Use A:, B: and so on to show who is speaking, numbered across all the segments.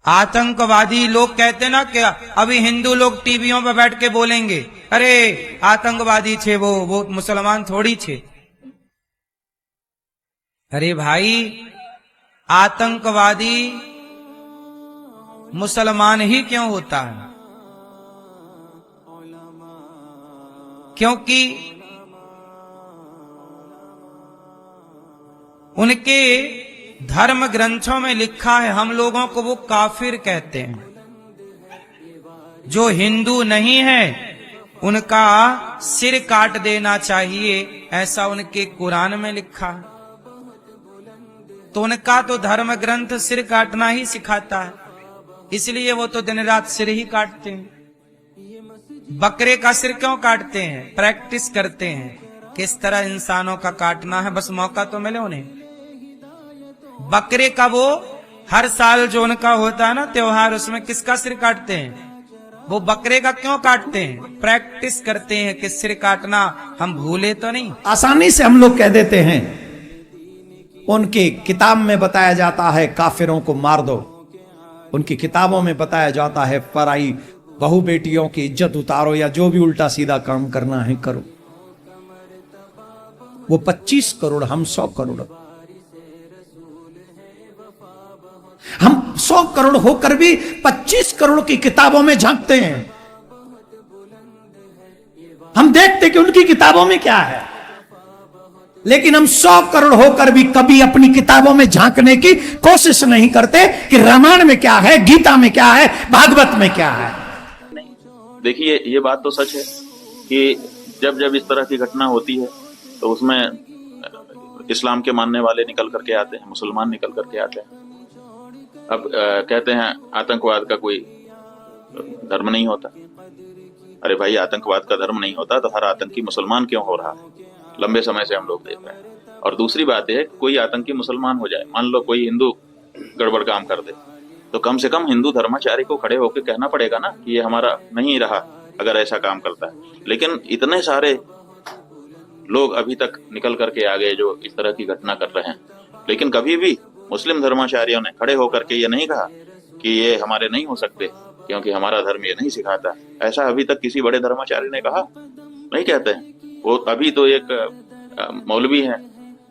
A: आतंकवादी लोग कहते ना कि अभी हिंदू लोग टीवियों पर बैठ के बोलेंगे, अरे आतंकवादी छे वो मुसलमान थोड़ी छे। अरे भाई, आतंकवादी मुसलमान ही क्यों होता है? क्योंकि उनके धर्म ग्रंथों में लिखा है, हम लोगों को वो काफिर कहते हैं। जो हिंदू नहीं है उनका सिर काट देना चाहिए, ऐसा उनके कुरान में लिखा है। तो उनका तो धर्म ग्रंथ सिर काटना ही सिखाता है, इसलिए वो तो दिन रात सिर ही काटते हैं। बकरे का सिर क्यों काटते हैं? प्रैक्टिस करते हैं किस तरह इंसानों का काटना है, बस मौका तो मिले उन्हें। बकरे का वो हर साल जो उनका होता है ना त्योहार, उसमें किसका सिर काटते हैं? वो बकरे का क्यों काटते हैं? प्रैक्टिस करते हैं कि सिर काटना हम भूले तो नहीं।
B: आसानी से हम लोग कह देते हैं, उनकी किताब में बताया जाता है काफिरों को मार दो, उनकी किताबों में बताया जाता है पराई बहू बेटियों की इज्जत उतारो, या जो भी उल्टा सीधा काम करना है करो। वो 25 करोड़, हम 100 करोड़। हम 100 करोड़ होकर भी 25 करोड़ की किताबों में झांकते हैं। हम देखते कि उनकी किताबों में क्या है, लेकिन हम 100 करोड़ होकर भी कभी अपनी किताबों में झांकने की कोशिश नहीं करते कि रामायण में क्या है, गीता में क्या है, भागवत में क्या है।
C: देखिए, ये बात तो सच है कि जब जब इस तरह की घटना होती है तो उसमें इस्लाम के मानने वाले निकल करके आते हैं, मुसलमान निकल करके आते हैं। अब कहते हैं आतंकवाद का कोई धर्म नहीं होता। अरे भाई, आतंकवाद का धर्म नहीं होता तो हर आतंकी मुसलमान क्यों हो रहा है? लंबे समय से हम लोग देख रहे हैं। और दूसरी बात है, कोई आतंकी मुसलमान हो जाए, मान लो कोई हिंदू गड़बड़ काम कर दे, तो कम से कम हिंदू धर्माचारी को खड़े होकर कहना पड़ेगा ना कि ये हमारा नहीं रहा अगर ऐसा काम करता है। लेकिन इतने सारे लोग अभी तक निकल करके आ गए जो इस तरह की घटना कर रहे हैं, लेकिन कभी भी मुस्लिम धर्माचार्यों ने खड़े होकर के ये नहीं कहा कि ये हमारे नहीं हो सकते क्योंकि हमारा धर्म ये नहीं सिखाता। ऐसा अभी तक किसी बड़े धर्माचार्य ने कहा? नहीं कहते हैं। वो अभी तो एक मौलवी हैं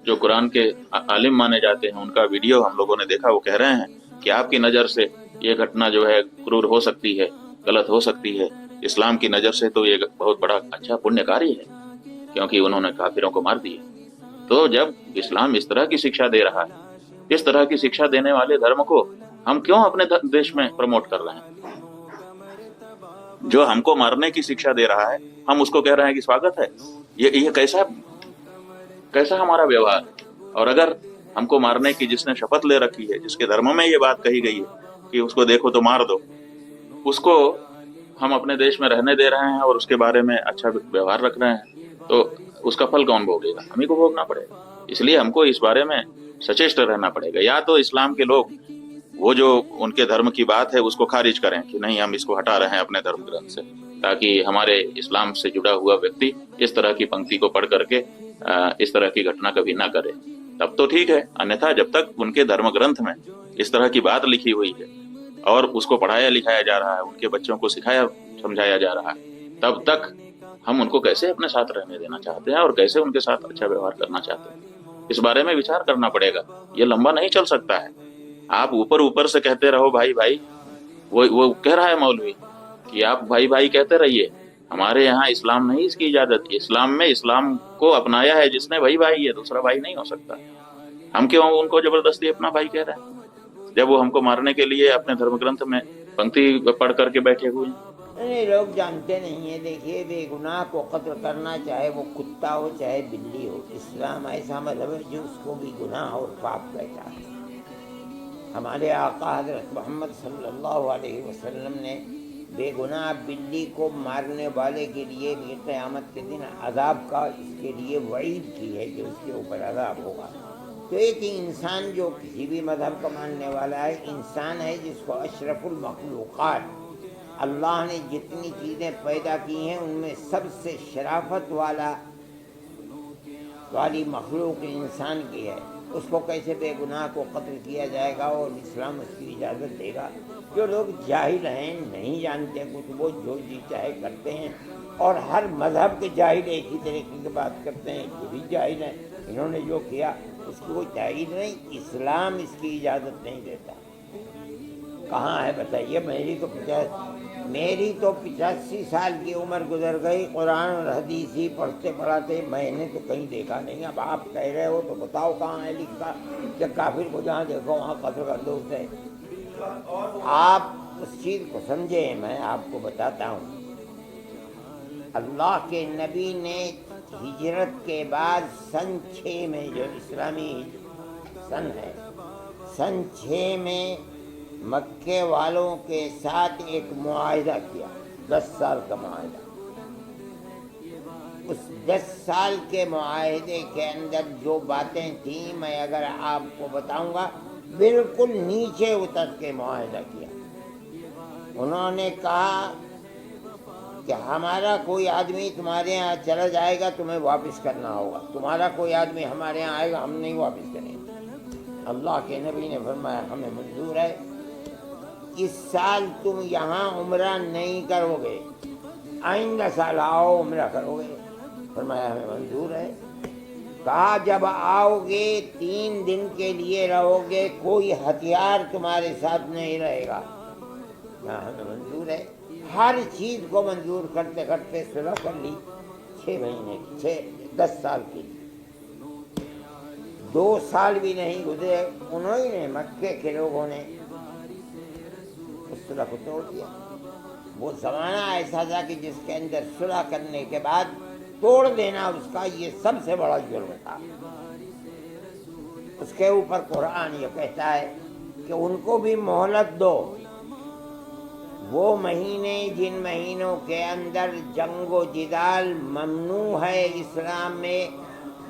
C: जो कुरान के आलिम माने जाते हैं, उनका वीडियो हम लोगों ने देखा। वो कह रहे हैं कि आपकी नजर से ये घटना जो है क्रूर हो सकती है, गलत हो सकती है, इस्लाम की नजर से तो ये बहुत बड़ा अच्छा पुण्य कार्य है क्योंकि उन्होंने काफिरों को मार दिया। तो जब इस्लाम इस तरह की शिक्षा दे रहा है, इस तरह की शिक्षा देने वाले धर्म को हम क्यों अपने देश में प्रमोट कर रहे हैं? जो हमको मारने की शिक्षा दे रहा है हम उसको कह रहे हैं कि स्वागत है। ये कैसा हमारा व्यवहार? और अगर हमको मारने की जिसने शपथ ले रखी है, जिसके धर्म में ये बात कही गई है कि उसको देखो तो मार दो, उसको हम अपने देश में रहने दे रहे हैं और उसके बारे में अच्छा व्यवहार रख रहे हैं, तो उसका फल कौन भोगेगा? हम ही को भोगना पड़ेगा। इसलिए हमको इस बारे में सचेष्ट रहना पड़ेगा। या तो इस्लाम के लोग वो जो उनके धर्म की बात है उसको खारिज करें कि नहीं, हम इसको हटा रहे हैं अपने धर्म ग्रंथ से, ताकि हमारे इस्लाम से जुड़ा हुआ व्यक्ति इस तरह की पंक्ति को पढ़ करके इस तरह की घटना कभी ना करे, तब तो ठीक है। अन्यथा जब तक उनके धर्म ग्रंथ में इस तरह की बात लिखी हुई है और उसको पढ़ाया लिखाया जा रहा है, उनके बच्चों को सिखाया समझाया जा रहा है, तब तक हम उनको कैसे अपने साथ रहने देना चाहते हैं और कैसे उनके साथ अच्छा व्यवहार करना चाहते हैं, इस बारे में विचार करना पड़ेगा। ये लंबा नहीं चल सकता है। आप ऊपर से कहते रहो भाई भाई, वो कह रहा है मौलवी कि आप भाई भाई कहते रहिए, हमारे यहाँ इस्लाम नहीं इसकी इजाजत है। इस्लाम में इस्लाम को अपनाया है जिसने भाई भाई है, दूसरा भाई नहीं हो सकता। हम क्यों उनको जबरदस्ती अपना भाई कह रहे हैं जब वो हमको मारने के लिए अपने धर्म ग्रंथ में पंक्ति पढ़ करके बैठे हुए हैं?
D: नहीं, लोग जानते नहीं है। देखिए, बेगुनाह को कत्ल करना, चाहे वो कुत्ता हो चाहे बिल्ली हो, इस्लाम ऐसा मजहब है जो उसको भी गुनाह और पाप कहता है। हमारे आका हज़रत मोहम्मद सल्लल्लाहु अलैहि वसल्लम ने बेगुनाह बिल्ली को मारने वाले के लिए क़यामत के दिन अजाब का इसके लिए वईद की है कि उसके ऊपर अजाब होगा। तो एक इंसान जो किसी भी मजहब का मानने वाला है, इंसान है जिसको अशरफुल मखलूक़ात, अल्लाह ने जितनी चीज़ें पैदा की हैं उनमें सबसे शराफत वाली मखलूक इंसान की है। اس کو کیسے بے گناہ کو قتل کیا جائے گا اور اسلام اس کی اجازت دے گا؟ جو لوگ جاہل ہیں، نہیں جانتے کچھ، وہ جو جی چاہے کرتے ہیں، اور ہر مذہب کے جاہل ایک ہی طریقے کی بات کرتے ہیں، یہ بھی جاہل ہیں، انہوں نے جو کیا اس کی کوئی تائید نہیں، اسلام اس کی اجازت نہیں دیتا۔ کہاں ہے بتائیے؟ میری تو 85 سال کی عمر گزر گئی، قرآن اور حدیث ہی پڑھتے پڑھاتے میں نے تو کہیں دیکھا نہیں۔ اب آپ کہہ رہے ہو تو بتاؤ کہاں ہے لکھا کہ کافر کو جہاں دیکھو وہاں قتل کر دو اسے؟ آپ اس چیز کو سمجھیں، میں آپ کو بتاتا ہوں۔ اللہ کے نبی نے ہجرت کے بعد سن 6 میں، جو اسلامی سن ہے، سن 6 میں مکے والوں کے ساتھ ایک معاہدہ کیا، 10 سال کا معاہدہ۔ اس 10 سال کے معاہدے کے اندر جو باتیں تھیں میں اگر آپ کو بتاؤں گا، بالکل نیچے اتر کے معاہدہ کیا۔ انہوں نے کہا کہ ہمارا کوئی آدمی تمہارے یہاں چلا جائے گا تمہیں واپس کرنا ہوگا، تمہارا کوئی آدمی ہمارے یہاں آئے گا ہم نہیں واپس کریں گے۔ اللہ کے نبی نے فرمایا ہمیں منظور ہے، اس سال تم یہاں عمرہ نہیں کرو گے، آئندہ سال آؤ عمرہ کرو گے۔ فرمایا ہمیں منظور ہے۔ کہا جب آؤ گے 3 دن کے لیے رہو گے، کوئی ہتھیار تمہارے ساتھ نہیں رہے گا۔ ہمیں منظور ہے۔ ہر چیز کو منظور کرتے کرتے صلح کر لی 6 مہینے کی، 10 سال کی۔ 2 سال بھی نہیں گزرے، انہوں نے مکے کے لوگوں نے اس صلح کو توڑ دیا۔ وہ زمانہ ایسا تھا کہ جس کے اندر صلح کرنے کے بعد توڑ دینا اس کا یہ سب سے بڑا جرم تھا۔ اس کے اوپر قرآن یہ کہتا ہے کہ ان کو بھی مہلت دو۔ وہ مہینے جن مہینوں کے اندر جنگ و جدال ممنوع ہے اسلام میں،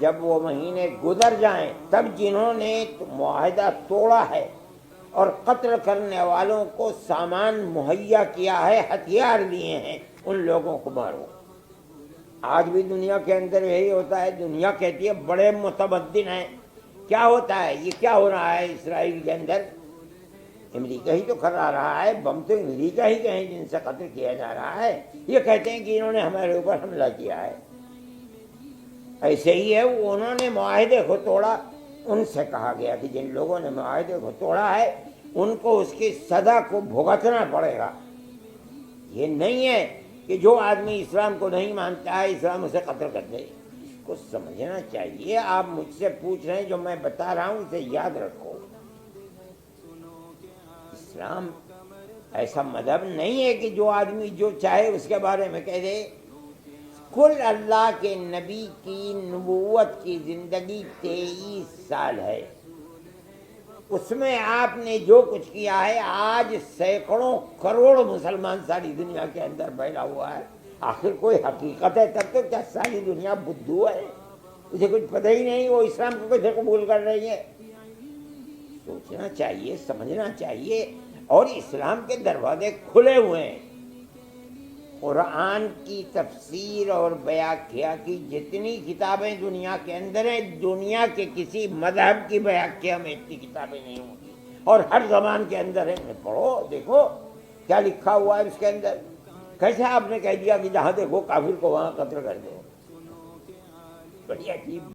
D: جب وہ مہینے گزر جائیں تب جنہوں نے معاہدہ توڑا ہے اور قتل کرنے والوں کو سامان مہیا کیا ہے، ہتھیار لیے ہیں، ان لوگوں کو مارو۔ آج بھی دنیا کے اندر یہی ہوتا ہے۔ دنیا کہتی ہے بڑے متمدن ہیں، کیا ہوتا ہے؟ یہ کیا ہو رہا ہے اسرائیل کے اندر؟ امریکہ ہی تو کرا رہا ہے، بم تو امریکہ ہی کے ہیں جن سے قتل کیا جا رہا ہے۔ یہ کہتے ہیں کہ انہوں نے ہمارے اوپر حملہ کیا ہے۔ ایسے ہی ہے، انہوں نے معاہدے کو توڑا، ان سے کہا گیا کہ جن لوگوں نے معاہدے کو توڑا ہے ان کو اس کی سزا کو بھگتنا پڑے گا۔ یہ نہیں ہے کہ جو آدمی اسلام کو نہیں مانتا ہے اسلام اسے قتل کر دے۔ اس کو سمجھنا چاہیے۔ آپ مجھ سے پوچھ رہے ہیں، جو میں بتا رہا ہوں اسے یاد رکھو۔ اسلام ایسا مذہب نہیں ہے کہ جو آدمی جو چاہے اس کے بارے میں کہہ دے۔ کل اللہ کے نبی کی نبوت کی زندگی 23 سال ہے، اس میں آپ نے جو کچھ کیا ہے، آج سینکڑوں کروڑ مسلمان ساری دنیا کے اندر پھیلا ہوا ہے۔ آخر کوئی حقیقت ہے تب تو کیا ساری دنیا بدھو ہے؟ اسے کچھ پتہ ہی نہیں، وہ اسلام کو کیسے قبول کر رہی ہے؟ سوچنا چاہیے، سمجھنا چاہیے۔ اور اسلام کے دروازے کھلے ہوئے ہیں۔ قرآن کی تفسیر اور بیاکیا کی جتنی کتابیں دنیا کے اندر ہیں، دنیا کے کسی مذہب کی بیاکیا میں اتنی کتابیں نہیں ہوں گی، اور ہر زبان کے اندر ہے۔ پڑھو، دیکھو کیا لکھا ہوا ہے اس کے اندر۔ کیسے آپ نے کہہ دیا کہ جہاں دیکھو کافر کو وہاں قتل کر دو؟ بڑی عجیب